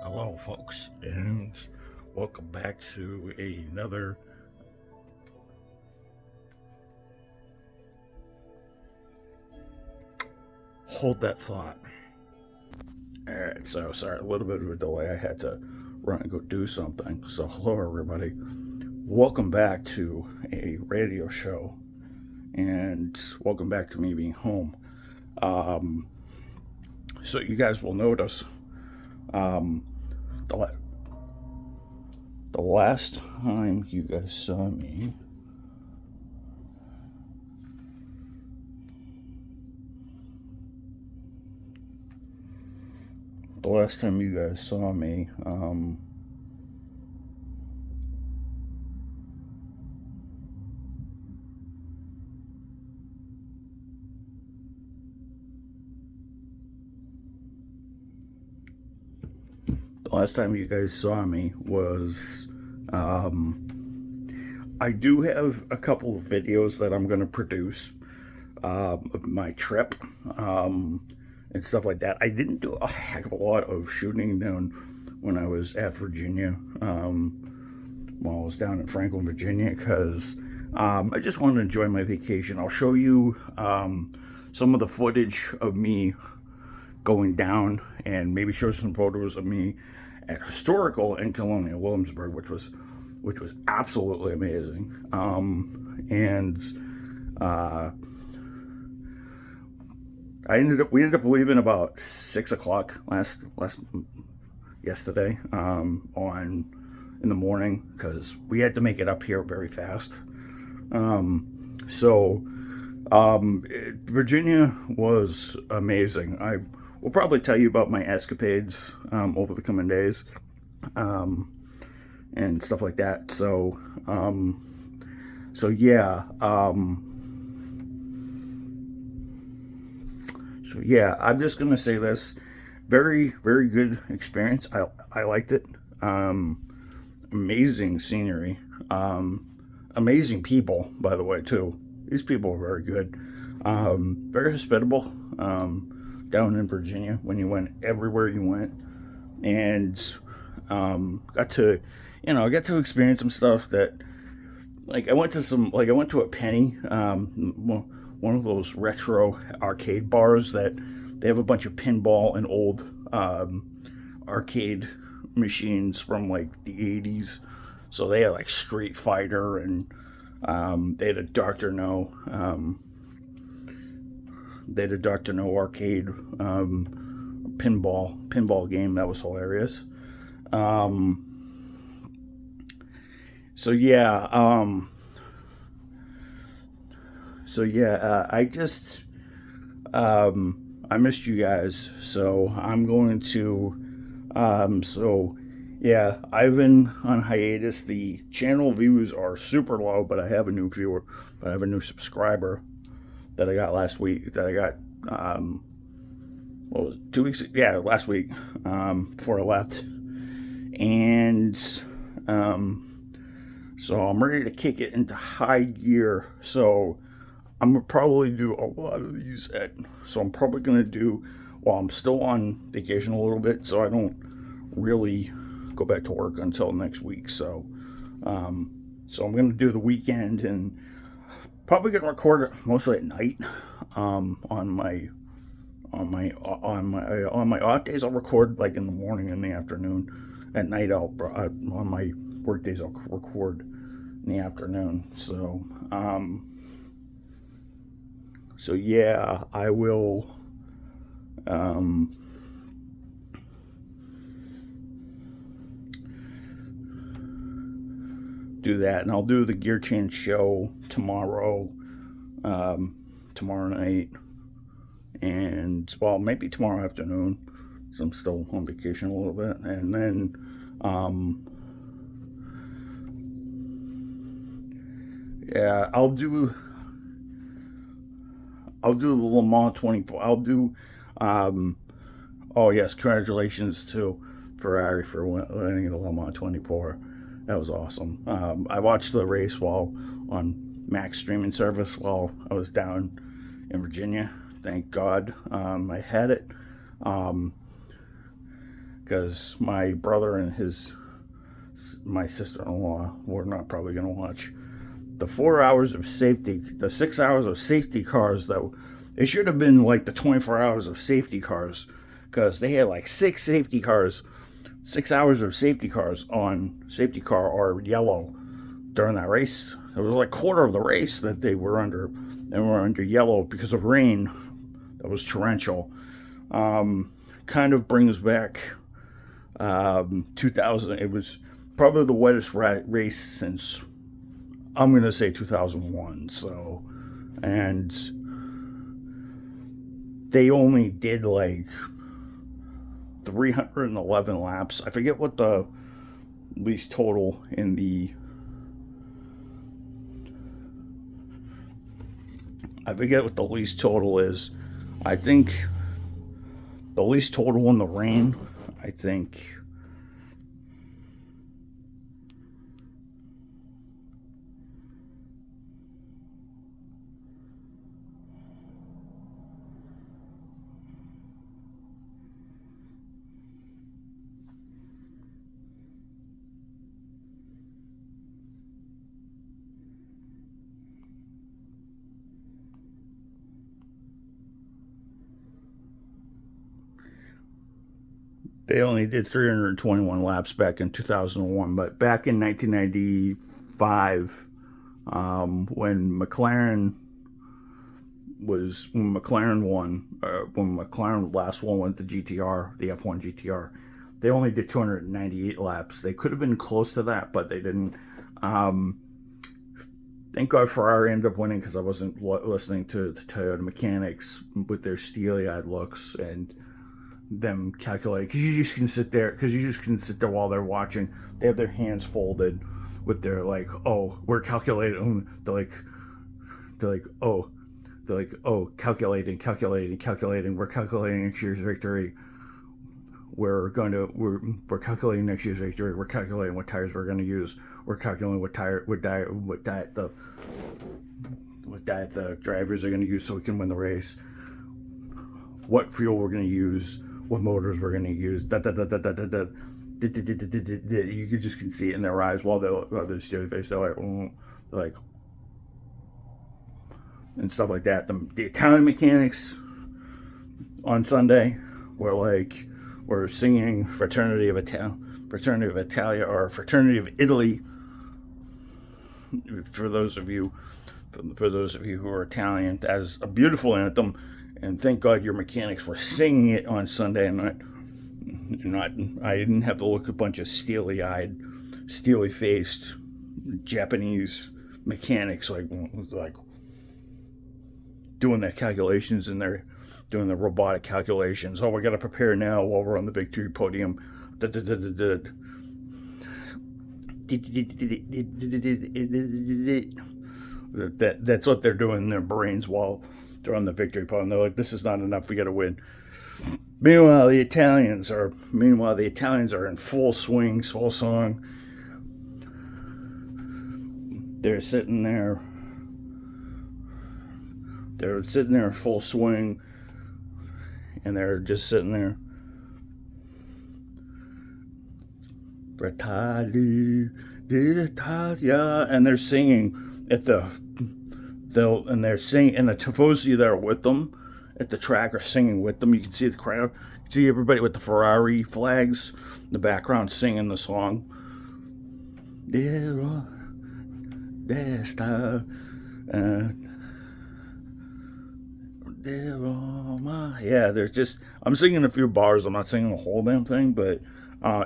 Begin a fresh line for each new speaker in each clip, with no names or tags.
Hello, folks, and welcome back to another. Hold that thought. Alright, so sorry, a little bit of a delay. I had to run and go do something. So, hello, everybody. Welcome back to a radio show, and welcome back to me being home. So, you guys will notice um, the, the last time you guys saw me, the last time you guys saw me, the last time you guys saw me was I do have a couple of videos that I'm going to produce of my trip and stuff like that. I didn't do a heck of a lot of shooting down when I was at Virginia, while I was down in Franklin, Virginia, because I just wanted to enjoy my vacation. I'll show you some of the footage of me going down and maybe show some photos of me at historical in Colonial Williamsburg, which was absolutely amazing. We ended up leaving about 6 o'clock yesterday on in the morning because we had to make it up here very fast. Virginia was amazing. I will probably tell you about my escapades over the coming days and stuff like that. So yeah. I'm just gonna say this: very, very good experience. I liked it. Amazing scenery. Amazing people, by the way, too. These people are very good. Very hospitable. Down in Virginia, when you went everywhere you went, and got to experience some stuff that, like, I went to a Penny, one of those retro arcade bars that they have a bunch of pinball and old arcade machines from like the 80s. So they had like Street Fighter, and they had a Dr. No. They had a Dr. No arcade pinball game that was hilarious. So yeah, I just I missed you guys, so I'm going to I've been on hiatus. The channel views are super low, but I have a new viewer, but I have a new subscriber that I got last week. That I got what was it, 2 weeks? Yeah, last week before I left, and so I'm ready to kick it into high gear. So I'm gonna probably do a lot of these so I'm probably gonna do while I'm still on vacation a little bit, so I don't really go back to work until next week. So I'm gonna do the weekend, and probably gonna record it mostly at night. On my off days, I'll record like in the morning and the afternoon. At night, on my work days, I'll record in the afternoon. So yeah, I will do that, and I'll do the gear change show tomorrow night, and well, maybe tomorrow afternoon, so I'm still on vacation a little bit, and then I'll do the Le Mans 24. I'll do oh yes, congratulations to Ferrari for winning the Le Mans 24. That was awesome. I watched the race while on Max streaming service while I was down in Virginia. Thank God I had it. because my brother and my sister-in-law were not probably going to watch the 4 hours of safety, the 6 hours of safety cars that it should have been like the 24 hours of safety cars, because they had like 6 hours of safety cars on safety car or yellow during that race. It was like quarter of the race that they were under, and were under yellow because of rain that was torrential. Kind of brings back 2000. It was probably the wettest race since, I'm going to say, 2001. So, and they only did like 311 laps. I forget what the least total in the, I forget what the least total is. I think the least total in the rain, I think, they only did 321 laps back in 2001, but back in 1995, when McLaren won, when McLaren last won with the GTR, the F1 GTR, they only did 298 laps. They could have been close to that, but they didn't. Thank God Ferrari ended up winning, because I wasn't listening to the Toyota mechanics with their steely-eyed looks and them calculate, because you just can sit there while they're watching. They have their hands folded with their like, oh, we're calculating. They're like, oh, calculating. We're calculating next year's victory. We're calculating next year's victory. We're calculating what tires we're going to use. We're calculating what diet the drivers are going to use so we can win the race. What fuel we're going to use. What motors we're going to use. You just can see it in their eyes while they're steely faced. They're like, and stuff like that. The Italian mechanics on Sunday were singing Fraternity of Italia, or Fraternity of Italy. For those of you who are Italian, as a beautiful anthem. And thank God your mechanics were singing it on Sunday, and I didn't have to look at a bunch of steely-eyed, steely-faced Japanese mechanics like doing their calculations, and they're doing the robotic calculations. Oh, we got to prepare now while we're on the victory podium. That's what they're doing in their brains while they're on the victory podium. They're like, this is not enough, we got to win. Meanwhile, the Italians are in full swing, full song. They're sitting there in full swing, and they're just sitting there. Fratelli d'Italia, and they're singing at and they're singing, and the tifosi that are with them at the track are singing with them. You can see the crowd, you can see everybody with the Ferrari flags in the background singing the song. Yeah, they're just, I'm singing a few bars, I'm not singing the whole damn thing, but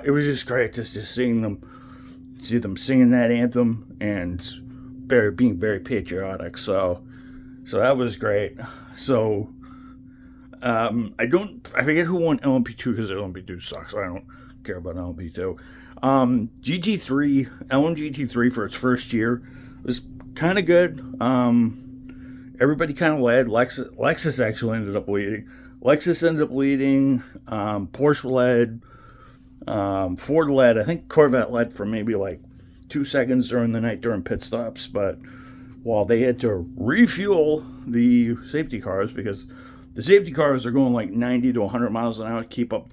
it was just great to just see them singing that anthem and being very patriotic. So that was great. So I forget who won LMP2, because LMP2 sucks. I don't care about LMP2. LMGT3 for its first year was kind of good. Everybody kind of led. Lexus actually ended up leading. Porsche led. Ford led. I think Corvette led for maybe like 2 seconds during the night during pit stops, but while they had to refuel the safety cars, because the safety cars are going like 90 to 100 miles an hour to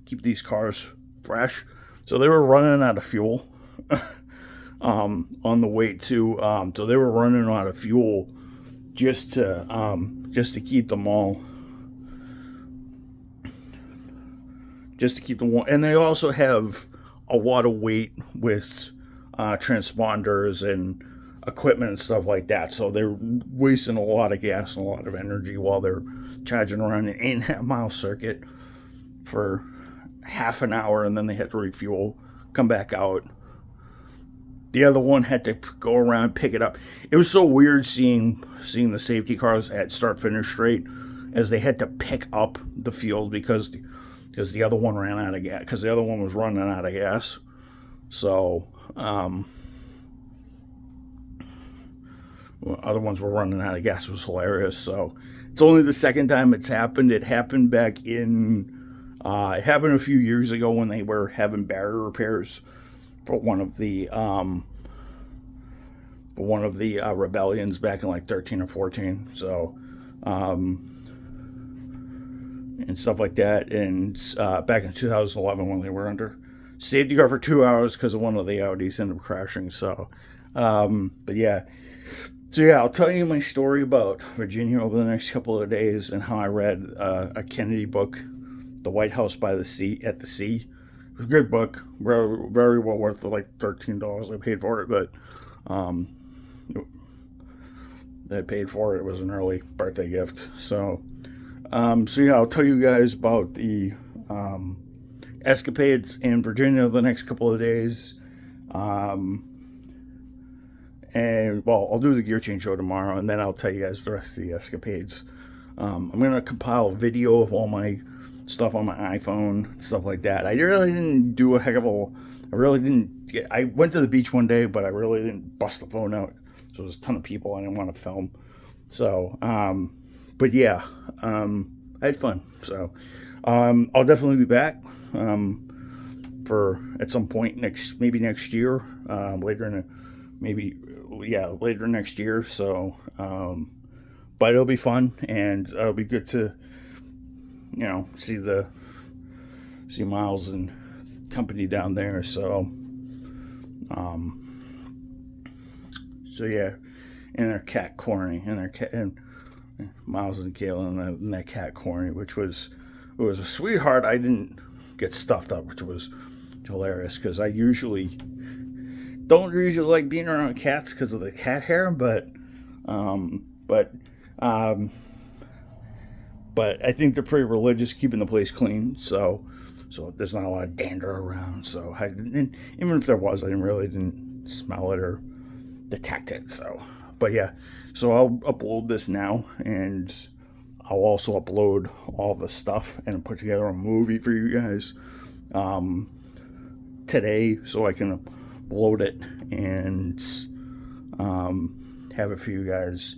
keep these cars fresh. So they were running out of fuel on the way to. So they were running out of fuel just to keep them all, just to keep them warm. And they also have a lot of weight with transponders and equipment and stuff like that. So they're wasting a lot of gas and a lot of energy while they're charging around an 8.5-mile circuit for half an hour, and then they had to refuel, come back out. The other one had to go around, pick it up. It was so weird seeing the safety cars at start finish straight, as they had to pick up the field because the other one ran out of gas, because the other one was running out of gas. So other ones were running out of gas. It was hilarious. So it's only the second time it's happened. It happened back in it happened a few years ago when they were having barrier repairs for one of the rebellions back in like 13 or 14. So and stuff like that. And back in 2011 when they were under safety car for 2 hours because of one of the Audis ended up crashing. So but yeah. So yeah, I'll tell you my story about Virginia over the next couple of days and how I read a Kennedy book, The White House by the Sea, at the Sea. It was a good book, very, very well worth the like $13 I paid for it, but I paid for it. It was an early birthday gift. So yeah, I'll tell you guys about the escapades in Virginia the next couple of days. And, well, I'll do the gear change show tomorrow, and then I'll tell you guys the rest of the escapades. I'm going to compile a video of all my stuff on my iPhone, stuff like that. I really didn't do a heck of a... I went to the beach one day, but I really didn't bust the phone out. So there's a ton of people I didn't want to film. So, but yeah, I had fun. So, I'll definitely be back for at some point maybe next year, later next year. So, but it'll be fun, and it'll be good to, see Miles and company down there. So, yeah, and their cat Corny, and Miles and Kayla and that cat Corny, it was a sweetheart. I didn't get stuffed up, which was hilarious because I don't usually like being around cats because of the cat hair, but I think they're pretty religious, keeping the place clean, so there's not a lot of dander around. So even if there was, I didn't smell it or detect it. So, but yeah, so I'll upload this now, and I'll also upload all the stuff and put together a movie for you guys today, so I can upload it and have it for you guys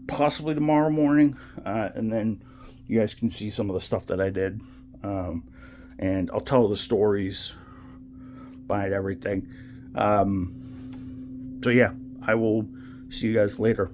possibly tomorrow morning, and then you guys can see some of the stuff that I did, and I'll tell the stories behind everything. So yeah, I will see you guys later.